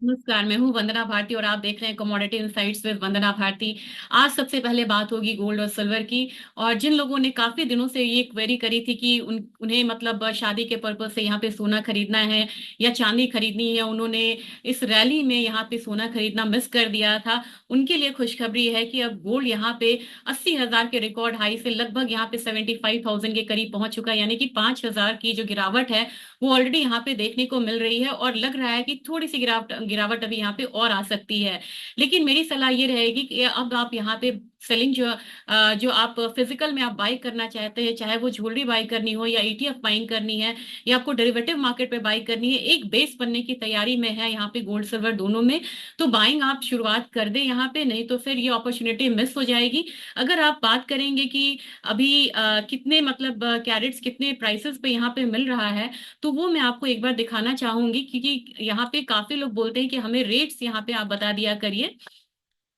नमस्कार। मैं हूँ वंदना भारती और आप देख रहे हैं कमोडिटी इनसाइट्स विद वंदना भारती। आज सबसे पहले बात होगी गोल्ड और सिल्वर की। और जिन लोगों ने काफी दिनों से ये क्वेरी करी थी कि उन्हें मतलब शादी के पर्पज से यहाँ पे सोना खरीदना है या चांदी खरीदनी है, उन्होंने इस रैली में यहाँ पे सोना खरीदना मिस कर दिया था, उनके लिए खुशखबरी है कि अब गोल्ड यहाँ पे 80,000 के रिकॉर्ड हाई से लगभग यहाँ पे 75,000 के करीब पहुंच चुका है। यानी कि 5,000 की जो गिरावट है वो ऑलरेडी यहाँ पे देखने को मिल रही है और लग रहा है कि थोड़ी सी गिरावट गिरावट अभी यहाँ पे और आ सकती है। लेकिन मेरी सलाह ये रहेगी कि अब आप यहाँ पे सेलिंग जो आप फिजिकल में आप बाई करना चाहते हैं, चाहे वो ज्वेलरी बाई करनी हो या ईटीएफ बाइंग करनी है या आपको डेरिवेटिव मार्केट पे बाई करनी है, एक बेस बनने की तैयारी में है यहाँ पे गोल्ड सिल्वर दोनों में। तो बाइंग आप शुरुआत कर दें यहाँ पे, नहीं तो फिर ये अपॉर्चुनिटी मिस हो जाएगी। अगर आप बात करेंगे कि अभी कितने मतलब कैरेट्स कितने प्राइसेस पे यहाँ पे मिल रहा है, तो वो मैं आपको एक बार दिखाना चाहूंगी, क्योंकि यहाँ पे काफी लोग बोलते हैं कि हमें रेट्स यहाँ पे आप बता दिया करिए।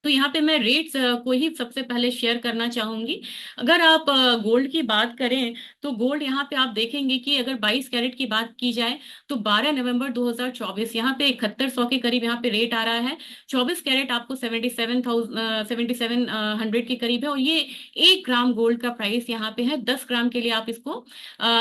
तो यहाँ पे मैं रेट्स को ही सबसे पहले शेयर करना चाहूंगी। अगर आप गोल्ड की बात करें तो गोल्ड यहाँ पे आप देखेंगे कि अगर 22 कैरेट की बात की जाए तो 12 नवंबर 2024 यहाँ पे 7100 के करीब यहाँ पे रेट आ रहा है। 24 कैरेट आपको 77,100 के करीब है। और ये 1 ग्राम गोल्ड का प्राइस यहाँ पे है। 10 ग्राम के लिए आप इसको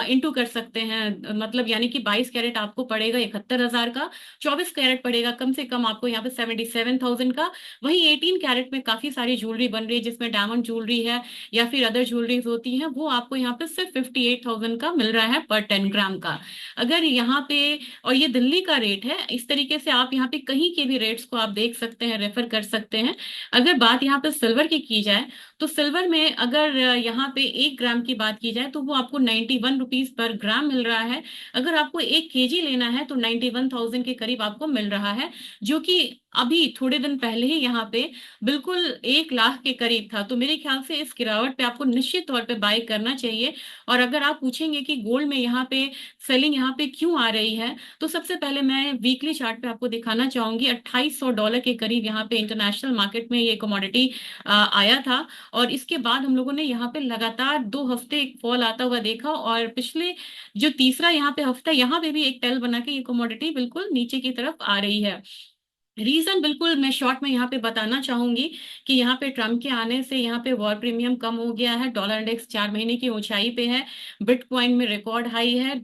इंटू कर सकते हैं, मतलब यानी कि 22 कैरेट आपको पड़ेगा 71,000 का, 24 कैरेट पड़ेगा कम से कम आपको यहाँ पे 77,000 का। वहीं 18 कैरेट में काफी सारी ज्वेलरी बन रही है जिसमें डायमंड ज्वेलरी है या फिर अदर ज्वेलरीज होती हैं, वो आपको यहाँ पे सिर्फ 58,000 का मिल रहा है पर 10 ग्राम का। अगर यहाँ पे, और ये दिल्ली का रेट है, इस तरीके से आप यहाँ पे कहीं के भी रेट्स को आप देख सकते हैं, रेफर कर सकते हैं। अगर बात यहाँ पे सिल्वर की जाए तो सिल्वर में अगर यहाँ पे 1 ग्राम की बात की जाए तो वो आपको 91 रुपीज पर ग्राम मिल रहा है। अगर आपको 1 केजी लेना है तो 91,000 के करीब आपको मिल रहा है, जो कि अभी थोड़े दिन पहले ही यहाँ पे बिल्कुल 1 लाख के करीब था। तो मेरे ख्याल से इस गिरावट पे आपको निश्चित तौर पे बाय करना चाहिए। और अगर आप पूछेंगे कि गोल्ड में यहाँ पे सेलिंग यहाँ पे क्यों आ रही है, तो सबसे पहले मैं वीकली चार्ट पे आपको दिखाना चाहूंगी। $2,800 के करीब यहाँ पे इंटरनेशनल मार्केट में ये कमोडिटी आया था। और इसके बाद हम लोगों ने यहाँ पे लगातार 2 हफ्ते एक फॉल आता हुआ देखा, और पिछले जो तीसरा यहाँ पे हफ्ता, यहाँ पे भी एक टेल बना के ये कमोडिटी बिल्कुल नीचे की तरफ आ रही है। रीजन बिल्कुल मैं शॉर्ट में यहाँ पे बताना चाहूंगी कि यहाँ पे ट्रम्प के आने से यहाँ पे वॉर प्रीमियम कम हो गया है, डॉलर इंडेक्स 4 महीने की ऊंचाई पे है, बिटकॉइन में रिकॉर्ड हाई है,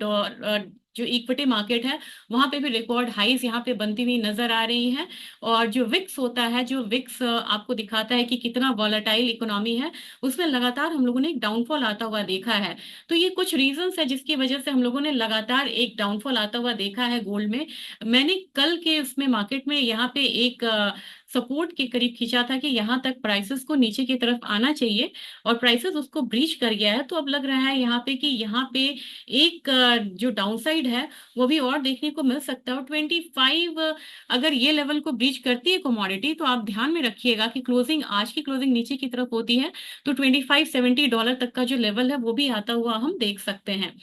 जो इक्विटी मार्केट है वहां पे भी रिकॉर्ड हाईज यहाँ पे बनती हुई नजर आ रही हैं। और जो विक्स होता है, जो विक्स आपको दिखाता है कि कितना वॉलेटाइल इकोनॉमी है, उसमें लगातार हम लोगों ने एक डाउनफॉल आता हुआ देखा है। तो ये कुछ रीजंस है जिसकी वजह से हम लोगों ने लगातार एक डाउनफॉल आता हुआ देखा है गोल्ड में। मैंने कल के उसमें मार्केट में यहाँ पे एक सपोर्ट के करीब खींचा था कि यहाँ तक प्राइसेस को नीचे की तरफ आना चाहिए, और प्राइसेस उसको ब्रीच कर गया है। तो अब लग रहा है यहाँ पे कि यहाँ पे एक जो डाउनसाइड है वो भी और देखने को मिल सकता है। और 25 अगर ये लेवल को ब्रीच करती है कमोडिटी, तो आप ध्यान में रखिएगा कि क्लोजिंग, आज की क्लोजिंग नीचे की तरफ होती है तो $2570 तक का जो लेवल है वो भी आता हुआ हम देख सकते हैं।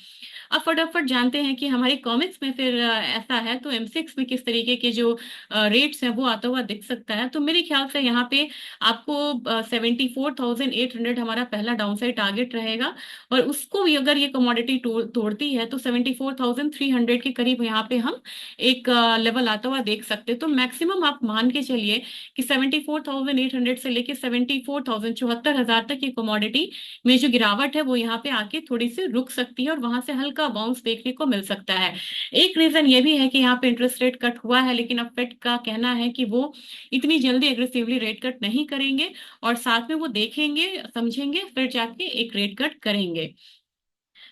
अब फटाफट जानते हैं कि हमारे कॉमिक्स में फिर ऐसा है तो M6 में किस तरीके के जो रेट्स हैं वो आता हुआ दिख सकता है। तो मेरे ख्याल से यहाँ पे आपको 74,800 हमारा पहला डाउनसाइड टारगेट रहेगा। और उसको भी अगर ये कमोडिटी तोड़ती है तो 74,300 के करीब यहाँ पे हम एक लेवल आता हुआ देख सकते हैं। तो मैक्सिमम आप मान के चलिए कि 74,800 से लेके 74,000, 74,000 तक की कमोडिटी में जो गिरावट है वो यहाँ पे आके थोड़ी सी रुक सकती है और वहां से हल्का बाउंस देखने को मिल सकता है। एक रीजन ये भी है कि यहाँ पे इंटरेस्ट रेट कट हुआ है, लेकिन अब फेड का कहना है कि वो इतनी जल्दी एग्रेसिवली रेट कट नहीं करेंगे, और साथ में वो देखेंगे समझेंगे फिर जाके एक रेट कट करेंगे।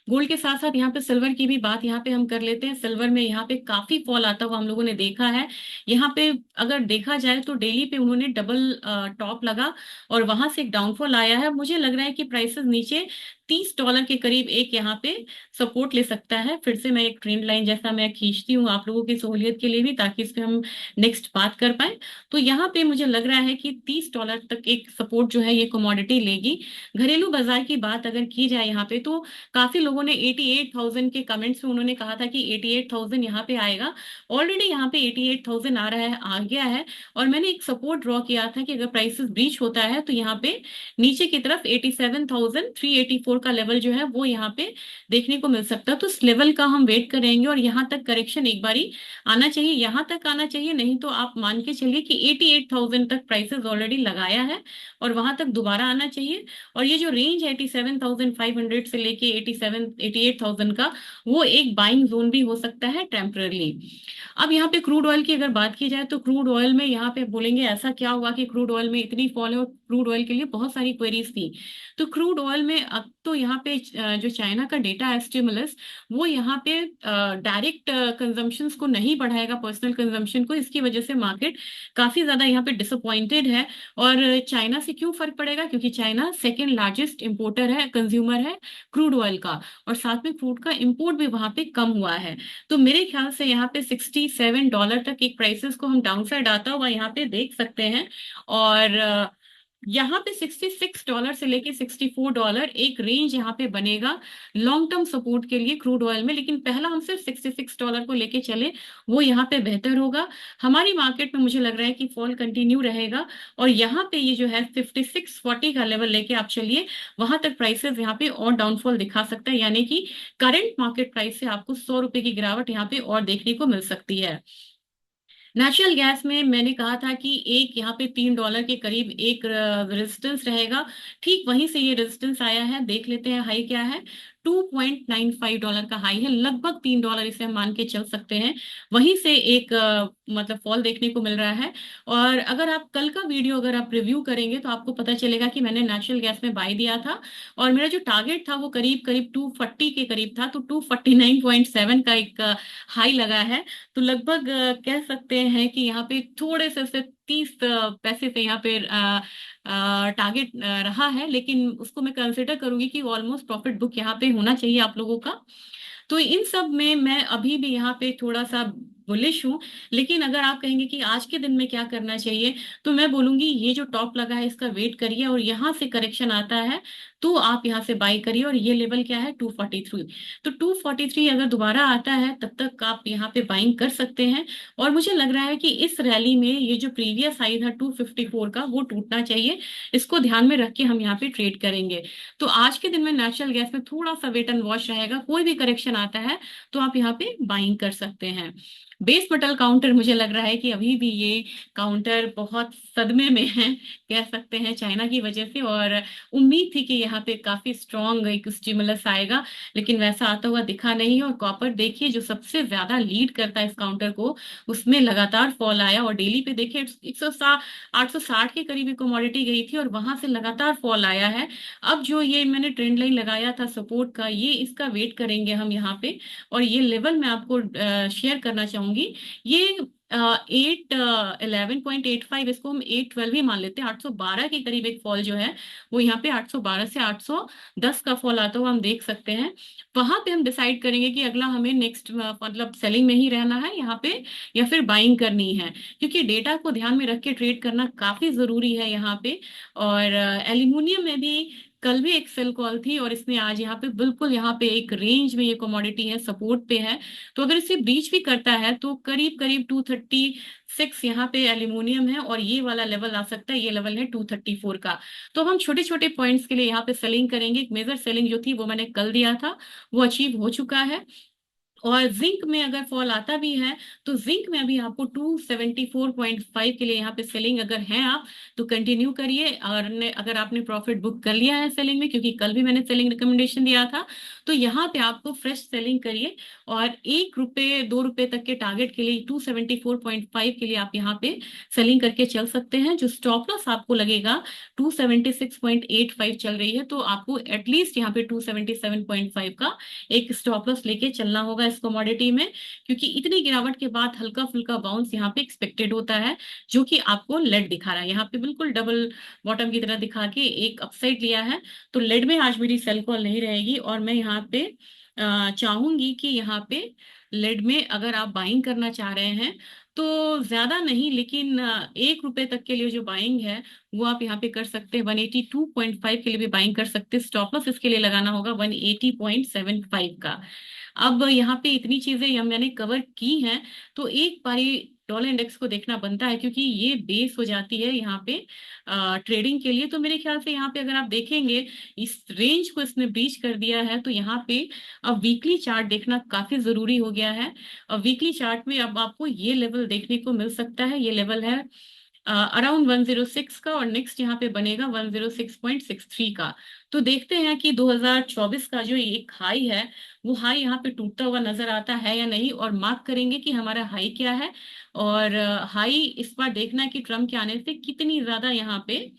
गोल्ड के साथ साथ यहाँ पे सिल्वर की भी बात यहाँ पे हम कर लेते हैं। सिल्वर में यहाँ पे काफी फॉल आता हुआ हम लोगों ने देखा है। यहाँ पे अगर देखा जाए तो डेली पे उन्होंने डबल टॉप लगा और वहां से एक डाउनफॉल आया है। मुझे लग रहा है कि प्राइसेस नीचे $30 के करीब एक यहाँ पे सपोर्ट ले सकता है। फिर से मैं एक ट्रेंड लाइन जैसा मैं खींचती हूँ आप लोगों की सहूलियत के लिए भी, ताकि इस पे हम नेक्स्ट बात कर पाए। तो यहाँ पे मुझे लग रहा है कि $30 तक एक सपोर्ट जो है ये कमोडिटी लेगी। घरेलू बाजार की बात अगर की जाए यहाँ पे, तो काफी लोगों ने 88,000 के कमेंट्स में उन्होंने कहा था कि 88,000 यहाँ पे आएगा। ऑलरेडी यहाँ पे 88,000 आ रहा है, आ गया है। और मैंने एक सपोर्ट ड्रॉ किया था कि अगर प्राइसेस ब्रीच होता है तो यहाँ पे नीचे की तरफ 87,384 254 का लेवल जो है वो यहाँ पे देखने को मिल सकता है। तो इस लेवल का हम वेट करेंगे और यहाँ तक करेक्शन एक बारी आना चाहिए, यहाँ तक आना चाहिए, नहीं तो आप मान के चलिए कि 88,000 तक प्राइसेस ऑलरेडी लगाया है और वहां तक दोबारा आना चाहिए। और ये जो रेंज है 87,500 से लेके 88,000 का, वो एक बाइंग जोन भी हो सकता है टेम्पररी। अब यहाँ पे क्रूड ऑयल की अगर बात की जाए तो क्रूड ऑयल में यहाँ पे बोलेंगे ऐसा क्या हुआ कि क्रूड ऑयल में इतनी फॉल है, और क्रूड ऑयल के लिए बहुत सारी क्वेरीज थी। तो क्रूड ऑयल में अब तो यहाँ पे जो चाइना का डेटा है स्टिमुलस, वो यहाँ पे डायरेक्ट कंजम्पशन को नहीं बढ़ाएगा, पर्सनल कंजम्पशन को। इसकी वजह से मार्केट काफी ज्यादा यहाँ पे डिसअपॉइंटेड है। और चाइना से क्यों फर्क पड़ेगा, क्योंकि चाइना सेकेंड लार्जेस्ट इंपोर्टर है, कंज्यूमर है क्रूड ऑयल का, और साथ में क्रूड का इंपोर्ट भी वहां पे कम हुआ है। तो मेरे ख्याल से यहाँ पे $67 तक एक प्राइसेस को हम डाउनसाइड आता हुआ यहाँ पे देख सकते हैं। और यहाँ पे $66 से लेके $64 एक रेंज यहाँ पे बनेगा लॉन्ग टर्म सपोर्ट के लिए क्रूड ऑयल में। लेकिन पहला हम सिर्फ $66 को लेके चले, वो यहाँ पे बेहतर होगा। हमारी मार्केट में मुझे लग रहा है कि फॉल कंटिन्यू रहेगा, और यहाँ पे ये जो है 5640 का लेवल लेके आप चलिए, वहां तक प्राइसेस यहाँ पे और डाउनफॉल दिखा सकता है, यानी कि करंट मार्केट प्राइस से आपको 100 रुपए की गिरावट यहाँ पे और देखने को मिल सकती है। नेचुरल गैस में मैंने कहा था कि एक यहाँ पे $3 के करीब एक रेजिस्टेंस रहेगा, ठीक वहीं से ये रेजिस्टेंस आया है। देख लेते हैं हाई क्या है। $2.95 का हाई है, लगभग $3 इसे हम मान के चल सकते हैं। वहीं से एक मतलब फॉल देखने को मिल रहा है। और अगर आप कल का वीडियो अगर आप रिव्यू करेंगे तो आपको पता चलेगा कि मैंने नेचुरल गैस में बाय दिया था, और मेरा जो टारगेट था वो करीब करीब 240 के करीब था। तो 249.7 का एक हाई लगा है। तो लगभग कह सकते हैं कि यहाँ पे थोड़े से 30 पैसे से यहाँ पे टारगेट रहा है, लेकिन उसको मैं कंसिडर करूंगी कि ऑलमोस्ट प्रॉफिट बुक यहाँ पे होना चाहिए आप लोगों का। तो इन सब में मैं अभी भी यहाँ पे थोड़ा सा बुलिश हूँ। लेकिन अगर आप कहेंगे कि आज के दिन में क्या करना चाहिए, तो मैं बोलूंगी ये जो टॉप लगा है इसका वेट करिए, और यहाँ से करेक्शन आता है तो आप यहाँ से बाई करिए। और ये लेवल क्या है 243। तो 243 अगर दोबारा आता है तब तक आप यहाँ पे बाइंग कर सकते हैं। और मुझे लग रहा है कि इस रैली में ये जो प्रीवियस हाई था 254 का, वो टूटना चाहिए। इसको ध्यान में रख के हम यहाँ पे ट्रेड करेंगे। तो आज के दिन में नेचुरल गैस में थोड़ा सा वेट एंड वॉच रहेगा, कोई भी करेक्शन आता है तो आप यहाँ पे बाइंग कर सकते हैं। बेस मेटल काउंटर मुझे लग रहा है कि अभी भी ये काउंटर बहुत सदमे में है, कह सकते हैं, चाइना की वजह से। और उम्मीद थी कि यहाँ पे काफी स्ट्रॉन्ग एक स्टिमुलस आएगा, लेकिन वैसा आता हुआ दिखा नहीं है। और कॉपर देखिए जो सबसे ज्यादा लीड करता है इस काउंटर को, उसमें लगातार फॉल आया। और डेली पे देखिए 860 के करीब कमोडिटी गई थी और वहां से लगातार फॉल आया है। अब जो ये मैंने ट्रेंड लाइन लगाया था सपोर्ट का, ये इसका वेट करेंगे हम यहाँ पे। और ये लेवल मैं आपको शेयर करना चाहूंगी। ये 811.85, इसको हम 812 ही मान लेते हैं। 812 के करीब एक फॉल जो है वो यहाँ पे 812 से 810 का फॉल आता हुआ हम देख सकते हैं। वहां पे हम डिसाइड करेंगे कि अगला हमें नेक्स्ट मतलब सेलिंग में ही रहना है यहाँ पे, या फिर बाइंग करनी है, क्योंकि डेटा को ध्यान में रख के ट्रेड करना काफी जरूरी है यहाँ पे। और एल्यूमिनियम में भी कल भी एक सेल कॉल थी, और इसने आज यहाँ पे बिल्कुल यहाँ पे एक रेंज में ये कमोडिटी है, सपोर्ट पे है। तो अगर इसे ब्रीच भी करता है तो करीब करीब 236 यहाँ पे एल्यूमिनियम है, और ये वाला लेवल आ सकता है, ये लेवल है 234 का। तो अब हम छोटे छोटे पॉइंट्स के लिए यहाँ पे सेलिंग करेंगे। मेजर सेलिंग जो थी वो मैंने कल दिया था, वो अचीव हो चुका है। और जिंक में अगर फॉल आता भी है तो जिंक में अभी आपको 274.5 के लिए यहाँ पे सेलिंग अगर है आप तो कंटिन्यू करिए। और अगर आपने प्रॉफिट बुक कर लिया है सेलिंग में, क्योंकि कल भी मैंने सेलिंग रिकमेंडेशन दिया था, तो यहाँ पे आपको फ्रेश सेलिंग करिए। और ₹1 ₹2 तक के टारगेट के लिए 274.5 के लिए आप यहाँ पे सेलिंग करके चल सकते हैं। जो स्टॉप लॉस आपको लगेगा 276.85 चल रही है, तो आपको एटलीस्ट यहाँ पे 277.5 का एक स्टॉप लॉस लेके चलना होगा इस कमोडिटी में, क्योंकि इतनी गिरावट के बाद हल्का फुल्का बाउंस यहाँ पे एक्सपेक्टेड होता है, जो कि आपको लेड दिखा रहा है यहाँ पे बिल्कुल डबल बॉटम की तरह दिखा के एक अपसाइड लिया है। तो लेड में आज मेरी सेल कॉल नहीं रहेगी, और मैं यहाँ पे चाहूंगी कि यहाँ पे लेड में अगर आप बाइंग करना चाह रहे हैं तो ज्यादा नहीं, लेकिन ₹1 तक के लिए जो बाइंग है वो आप यहाँ पे कर सकते हैं। 182.5 के लिए भी बाइंग कर सकते हैं। स्टॉप लॉस इसके लिए लगाना होगा 180.75 का। अब यहाँ पे इतनी चीजें हम मैंने कवर की हैं, तो एक बारी डॉलर इंडेक्स को देखना बनता है, क्योंकि ये बेस हो जाती है यहाँ पे ट्रेडिंग के लिए। तो मेरे ख्याल से यहाँ पे अगर आप देखेंगे, इस रेंज को इसने ब्रीच कर दिया है, तो यहाँ पे अब वीकली चार्ट देखना काफी जरूरी हो गया है। वीकली चार्ट में अब आपको ये लेवल देखने को मिल सकता है। ये लेवल है अराउंड 106 का, और नेक्स्ट यहाँ पे बनेगा 106.63 का। तो देखते हैं कि 2024 का जो एक हाई है, वो हाई यहाँ पे टूटता हुआ नजर आता है या नहीं, और मार्क करेंगे कि हमारा हाई क्या है। और हाई इस बार देखना है कि ट्रम्प के आने से कितनी ज्यादा यहाँ पे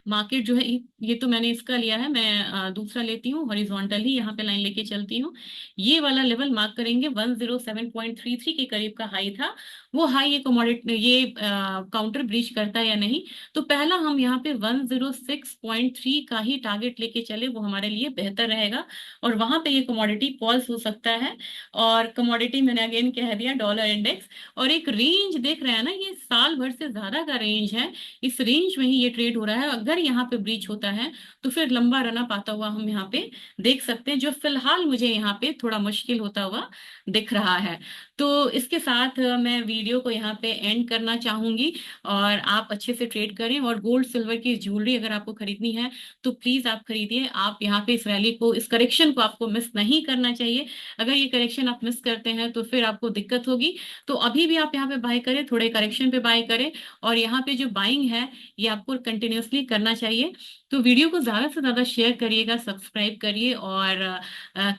मार्केट जो है, ये तो मैंने इसका लिया है, मैं दूसरा लेती हूँ, हॉरिजॉन्टल ही यहाँ पे लाइन लेके चलती हूँ। ये वाला लेवल मार्क करेंगे, 107.33 के करीब का हाई था। वो हाई ये कमोडिटी, ये काउंटर ब्रीच करता है या नहीं। तो पहला हम यहाँ पे 106.3 का ही टारगेट लेके चले, वो हमारे लिए बेहतर रहेगा। और वहां पे ये कमोडिटी पॉज हो सकता है। और कमोडिटी मैंने अगेन कह दिया, डॉलर इंडेक्स। और एक रेंज देख रहे हैं ना, ये साल भर से ज्यादा का रेंज है। इस रेंज में ही ये ट्रेड हो रहा है। अगर यहाँ पे ब्रीच होता है, तो फिर लंबा रन अप आता हुआ हम यहाँ पे देख सकते हैं, जो फिलहाल मुझे यहाँ पे थोड़ा मुश्किल होता हुआ दिख रहा है। तो इसके साथ मैं वीडियो को यहाँ पे एंड करना चाहूंगी। और आप अच्छे से ट्रेड करें, और गोल्ड सिल्वर की ज्वेलरी अगर आपको खरीदनी है, तो प्लीज आप खरीदिए। आप यहाँ पे इस रैली को, इस करेक्शन को आपको मिस नहीं करना चाहिए। अगर ये करेक्शन आप मिस करते हैं, तो फिर आपको दिक्कत होगी। तो अभी भी आप यहाँ पे बाय करें, थोड़े करेक्शन पे बाय करें। और यहाँ पे जो बाइंग है, ये आपको कंटिन्यूअसली करना चाहिए। तो वीडियो को ज्यादा से ज्यादा शेयर करिएगा, सब्सक्राइब करिए, और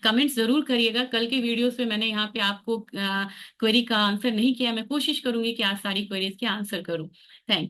कमेंट जरूर करिएगा। कल के वीडियोस में मैंने यहाँ पे आपको क्वेरी का आंसर नहीं किया, मैं कोशिश करूंगी कि आज सारी क्वेरीज के आंसर करूं। Thank you.